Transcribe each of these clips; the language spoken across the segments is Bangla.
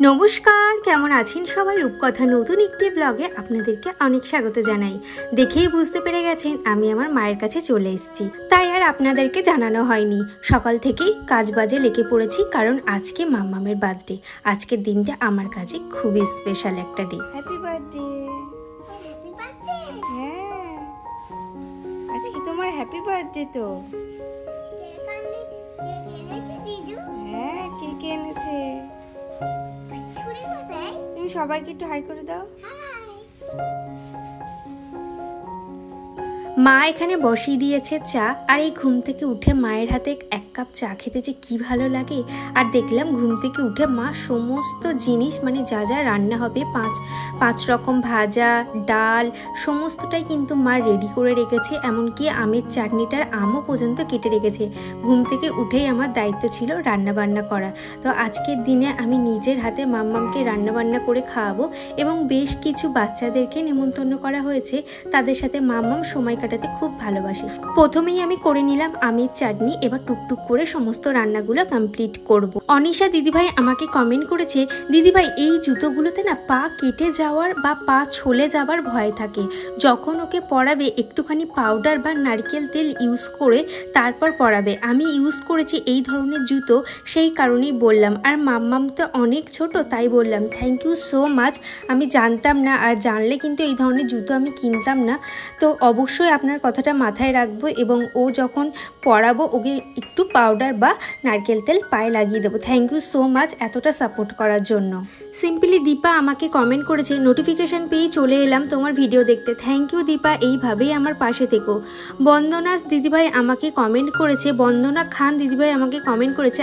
নমস্কার, কেমন আছেন সবাই? রূপকথা নতুন একটি ব্লগে আপনাদেরকে অনেক স্বাগত জানাই। দেখেই বুঝতে পেরে গেছেন আমি আমার মায়ের কাছে চলে এসেছি, তাই আর আপনাদেরকে জানানো হয়নি। সকাল থেকেই কাজবাজে লেগে পড়েছি, কারণ আজকে মাম্মামের বার্থডে। আজকের দিনটা আমার কাছে খুবই স্পেশাল একটা ডে। Happy birthday. হ্যাঁ, আজকে তোমার হ্যাপি বার্থডে তো। হ্যাঁ, কে এনেছে? তুমি সবাইকে একটু হাই করে দাও। মা এখানে বসিয়ে দিয়েছে চা, আর এই ঘুম থেকে উঠে মায়ের হাতে এক কাপ চা খেতে যে কি ভালো লাগে। আর দেখলাম ঘুম থেকে উঠে মা সমস্ত জিনিস, মানে যা যা রান্না হবে, পাঁচ রকম ভাজা, ডাল, সমস্তটাই কিন্তু মা রেডি করে রেখেছে। এমনকি আমের চাটনিটার আমও পর্যন্ত কেটে রেখেছে। ঘুম থেকে উঠেই আমার দায়িত্ব ছিল রান্নাবান্না করা। তো আজকের দিনে আমি নিজের হাতে মাম্মামকে রান্নাবান্না করে খাওয়াবো, এবং বেশ কিছু বাচ্চাদেরকে নিমন্ত্রণ করা হয়েছে। তাদের সাথে মাম্মাম সময় কাটাতে খুব ভালোবাসে। প্রথমেই আমি করে নিলাম আমের চাটনি, এবার টুকটুক করে সমস্ত রান্নাগুলো কমপ্লিট করব। অনিশা দিদিভাই আমাকে কমেন্ট করেছে, দিদিভাই এই জুতোগুলোতে না পা কেটে যাওয়ার বা পা ছলে যাবার ভয় থাকে, যখন ওকে পরাবে একটুখানি পাউডার বা নারকেল তেল ইউজ করে তারপর পরাবে। আমি ইউজ করেছি এই ধরনের জুতো, সেই কারণেই বললাম। আর মাম্মাম তো অনেক ছোট, তাই বললাম থ্যাংক ইউ সো মাচ। আমি জানতাম না, আর জানলে কিন্তু এই ধরনের জুতো আমি কিনতাম না। তো অবশ্যই আপনার কথাটা মাথায় রাখবো, এবং ও যখন পরাবো ওকে একটু পাউডার বা নারকেল তেল পায়ে লাগিয়ে দেবো। থ্যাংক ইউ সো মাচ এতটা সাপোর্ট করার জন্য। সিম্পলি দীপা আমাকে কমেন্ট করেছে, নোটিফিকেশান পেয়ে চলে এলাম তোমার ভিডিও দেখতে। থ্যাংক ইউ দীপা, এইভাবেই আমার পাশে থেকো। বন্দনা দিদিভাই আমাকে কমেন্ট করেছে, বন্দনা খান দিদিভাই আমাকে কমেন্ট করেছে,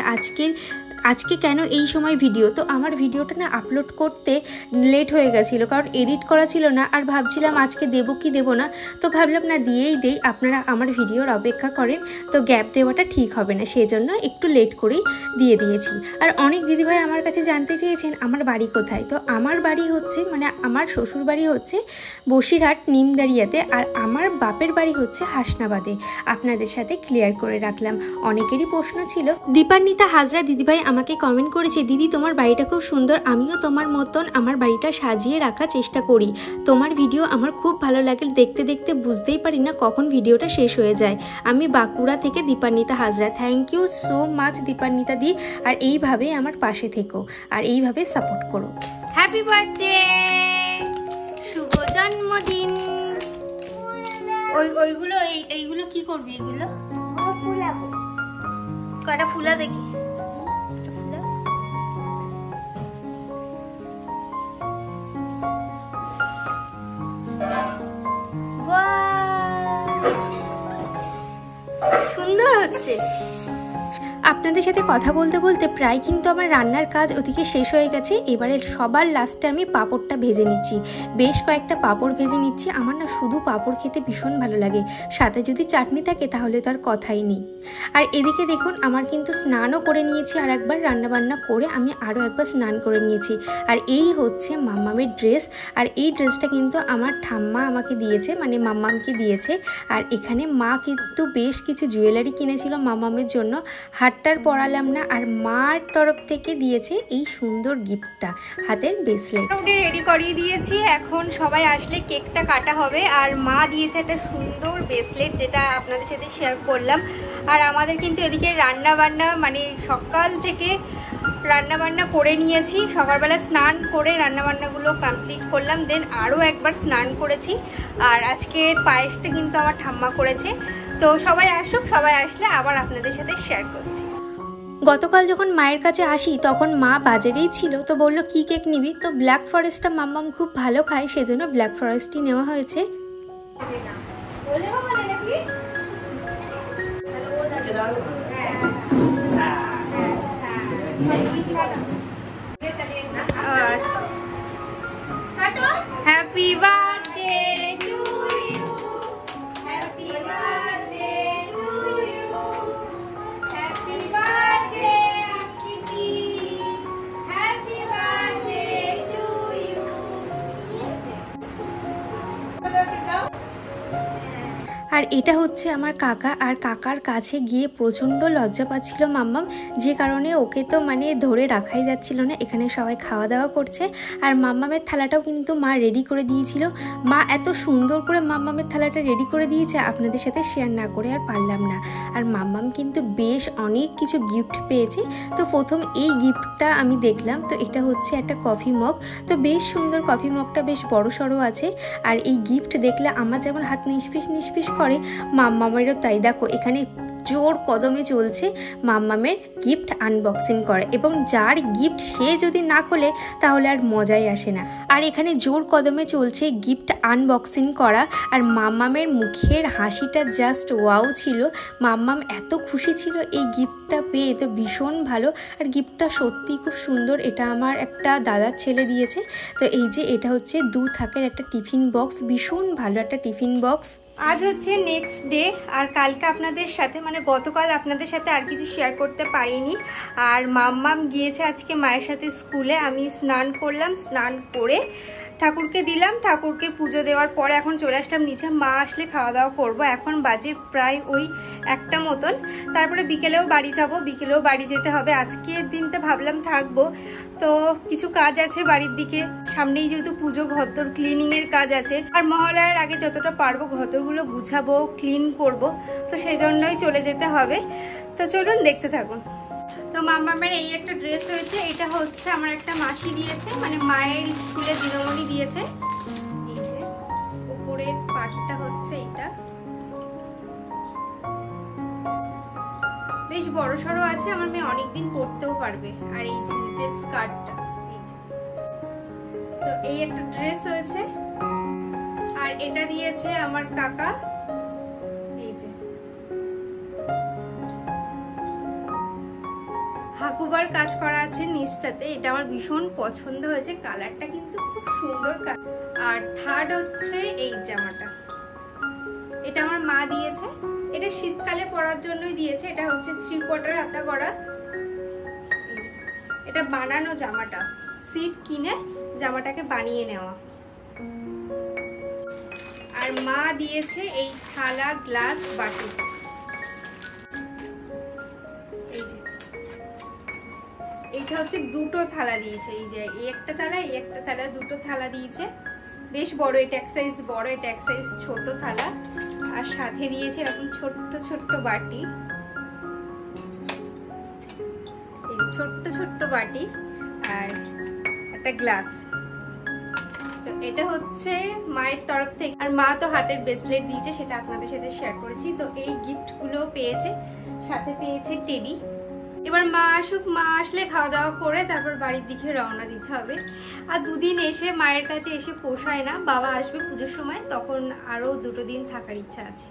আজকে কেন এই সময় ভিডিও? তো আমার ভিডিওটা না আপলোড করতে লেট হয়ে গেছিলো, কারণ এডিট করা ছিল না। আর ভাবছিলাম আজকে দেবো কি দেবো না, তো ভাবলাম না দিয়েই দেই, আপনারা আমার ভিডিওর অপেক্ষা করেন, তো গ্যাপ দেওয়াটা ঠিক হবে না, সেই জন্য একটু লেট করেই দিয়ে দিয়েছি। আর অনেক দিদিভাই আমার কাছে জানতে চেয়েছেন আমার বাড়ি কোথায়। তো আমার বাড়ি হচ্ছে, মানে আমার শ্বশুর বাড়ি হচ্ছে বসিরহাট নিমদারিয়াতে, আর আমার বাপের বাড়ি হচ্ছে হাসনাবাদে। আপনাদের সাথে ক্লিয়ার করে রাখলাম, অনেকেরই প্রশ্ন ছিল। দীপান্বিতা হাজরা দিদিভাই আমাকে কমেন্ট করেছে, দিদি তোমার বাড়িটা খুব সুন্দর, আমিও তোমার মতন আমার বাড়িটা সাজিয়ে রাখার চেষ্টা করি। তোমার ভিডিও আমার খুব ভালো লাগে, দেখতে দেখতে বুঝতেই পারি না কখন ভিডিওটা শেষ হয়ে যায়। আমি বাঁকুড়া থেকে Dipanwita Hazra. Thank you so much Dipanwita di, আর এইভাবেই আমার পাশে থেকো, আর এইভাবে সাপোর্ট করো। হ্যাপি বার্থডে, শুভ জন্মদিন। ওইগুলো এইগুলো কি করবি? এগুলো ফুলাবো। কয়টা ফুলা দেখি। সুন্দর হচ্ছে। আপনাদের সাথে কথা বলতে বলতে প্রায় কিন্তু আমার রান্নার কাজ ওদিকে শেষ হয়ে গেছে। এবারে সবার লাস্টে আমি পাঁপড়টা ভেজে নিচ্ছি, বেশ কয়েকটা পাঁপড় ভেজে নিচ্ছি। আমার না শুধু পাঁপড় খেতে ভীষণ ভালো লাগে, সাথে যদি চাটনি থাকে তাহলে তো আর কথাই নেই। আর এদিকে দেখুন আমার কিন্তু স্নানও করে নিয়েছি, আর একবার রান্নাবান্না করে আমি আরও একবার স্নান করে নিয়েছি। আর এই হচ্ছে মাম্মামের ড্রেস, আর এই ড্রেসটা কিন্তু আমার ঠাম্মা আমাকে দিয়েছে, মানে মাম্মামকে দিয়েছে। আর এখানে মা কিন্তু বেশ কিছু জুয়েলারি কিনেছিল মাম্মামের জন্য, হাতটার পরালাম না। আর মার তরফ থেকে দিয়েছে এই সুন্দর গিফটটা, হাতের ব্রেসলেট। রেডি করিয়ে দিয়েছি, এখন সবাই আসলে কেকটা কাটা হবে। আর মা দিয়েছে একটা সুন্দর ব্রেসলেট, যেটা আপনাদের সাথে শেয়ার করলাম। আর আমাদের কিন্তু এদিকে রান্না বান্না, মানে সকাল থেকে রান্নাবান্না করে নিয়েছি। সকালবেলা স্নান করে রান্নাবান্নাগুলো কমপ্লিট করলাম, দেন আরও একবার স্নান করেছি। আর আজকের পায়েসটা কিন্তু আমার ঠাম্মা করেছে। তো সবাই আসুক, সবাই আসলে আবার আপনাদের সাথে শেয়ার করছি। গতকাল যখন মায়ের কাছে আসি তখন মা বাজারেই ছিল, তো বললো কি কেক নিবি? তো ব্ল্যাক ফরেস্টটা মাম্মাম খুব ভালো খায়, সেজন্য ব্ল্যাক ফরেস্টই নেওয়া হয়েছে। Happy birthday to you, happy birthday to you, happy birthday Kitty, happy birthday to you. আর এটা হচ্ছে আমার কাকা, আর কাকার কাছে গিয়ে প্রচণ্ড লজ্জা পাচ্ছিল মাম্মাম, যে কারণে ওকে তো মানে ধরে রাখাই যাচ্ছিল না। এখানে সবাই খাওয়া দাওয়া করছে, আর মাম্মামের থালাটাও কিন্তু মা রেডি করে দিয়েছিল। মা এত সুন্দর করে মাম্মামের থালাটা রেডি করে দিয়েছে, আপনাদের সাথে শেয়ার না করে আর পারলাম না। আর মাম্মাম কিন্তু বেশ অনেক কিছু গিফট পেয়েছে। তো প্রথম এই গিফটটা আমি দেখলাম, তো এটা হচ্ছে একটা কফি মগ। তো বেশ সুন্দর, কফি মগটা বেশ বড় সড়ো আছে। আর এই গিফট দেখলে আমার যেমন হাত নিষ্পিস নিষ্পিস করে, মাম্মামেরও তাই। দেখো এখানে জোর কদমে চলছে মাম্মামের গিফট আনবক্সিং করা, এবং যার গিফট সে যদি না খোলে তাহলে আর মজাই আসে না। আর এখানে জোর কদমে চলছে গিফট আনবক্সিং করা, আর মাম্মামের মুখের হাসিটা জাস্ট ওয়াও ছিল। মাম্মাম এত খুশি ছিল এই গিফটটা পেয়ে, তো ভীষণ ভালো। আর গিফটটা সত্যি খুব সুন্দর। এটা আমার একটা দাদার ছেলে দিয়েছে। তো এই যে এটা হচ্ছে 2 থাকের একটা টিফিন বক্স, ভীষণ ভালো একটা টিফিন বক্স। আজ হচ্ছে নেক্সট ডে, আর কালকে আপনাদের সাথে মানে গতকাল আপনাদের সাথে আর কিছু শেয়ার করতে পারিনি। আর মাম্মাম গিয়েছে আজকে মায়ের সাথে স্কুলে। আমি স্নান করলাম, স্নান করে ঠাকুরকে দিলাম, ঠাকুরকে পুজো দেওয়ার পরে এখন চলে আসলাম নিচে। মা আসলে খাওয়া দাওয়া করবো। এখন বাজে প্রায় ওই 1টা মতন। তারপরে বিকেলেও বাড়ি যাব, বিকেলেও বাড়ি যেতে হবে। আজকের দিনটা ভাবলাম থাকবো, তো কিছু কাজ আছে বাড়ির দিকে, সামনেই যেহেতু পুজো, ঘর ক্লিনিংয়ের কাজ আছে। আর মহালয়ার আগে যতটা পারবো ঘরগুলো গুছাবো, ক্লিন করব, তো সেই জন্যই চলে যেতে হবে। তো চলুন দেখতে থাকুন। তো মাম্মামের এই একটা ড্রেস হয়েছে, এটা হচ্ছে আমার একটা মাসি দিয়েছে, মানে মায়ের স্কুলে দিনমণি দিয়েছে। এই যে উপরের পাটটা হচ্ছে এটা, বেশ বড় সড়ো আছে, আমার মেয়ে অনেকদিন পরতেও পারবে। আর এই যে নিচের স্কার্টটা, এই যে। তো এই একটা ড্রেস হয়েছে। আর এটা দিয়েছে আমার কাকা, এই যে হাকুবার কাজ করা আছে নিচটাতে। এটা আমার ভীষণ পছন্দ হয়েছে, কালারটা কিন্তু খুব সুন্দর। আর থার্ড হচ্ছে এই জামাটা, এটা আমার মা দিয়েছে। এটা শীতকালে পরার জন্যই দিয়েছে। এটা হচ্ছে 3/4 হাতা করা। এটা বানানো জামাটা, সিট কিনে জামাটাকে বানিয়ে নেওয়া। আর মা দিয়েছে এই থালা, গ্লাস, বাটি। এই যে এটা হচ্ছে 2টো থালা দিয়েছে। এই যে এই একটা থালা, এই একটা থালা, 2টো থালা দিয়েছে। বেশ বড়, এটা এক সাইজ বড়, এটা এক সাইজ ছোট থালা। আর সাথে দিয়েছে এরকম ছোট্ট ছোট্ট বাটি, এই ছোট্ট ছোট্ট বাটি, আর একটা গ্লাস। তো এটা হচ্ছে মায়ের তরফ থেকে। আর মা তো হাতের ব্রেসলেট দিয়েছে, সেটা আপনাদের সাথে শেয়ার করেছি। তো এই গিফট গুলো পেয়েছে, সাথে পেয়েছে টেডি। এবার মা আসুক, মা আসলে খাওয়া দাওয়া করে তারপর বাড়ির দিকে রওনা দিতে হবে। আর 2 দিন এসে মায়ের কাছে এসে পোষায় না, বাবা আসবে পুজোর সময়, তখন আরো 2টো দিন থাকার ইচ্ছা আছে।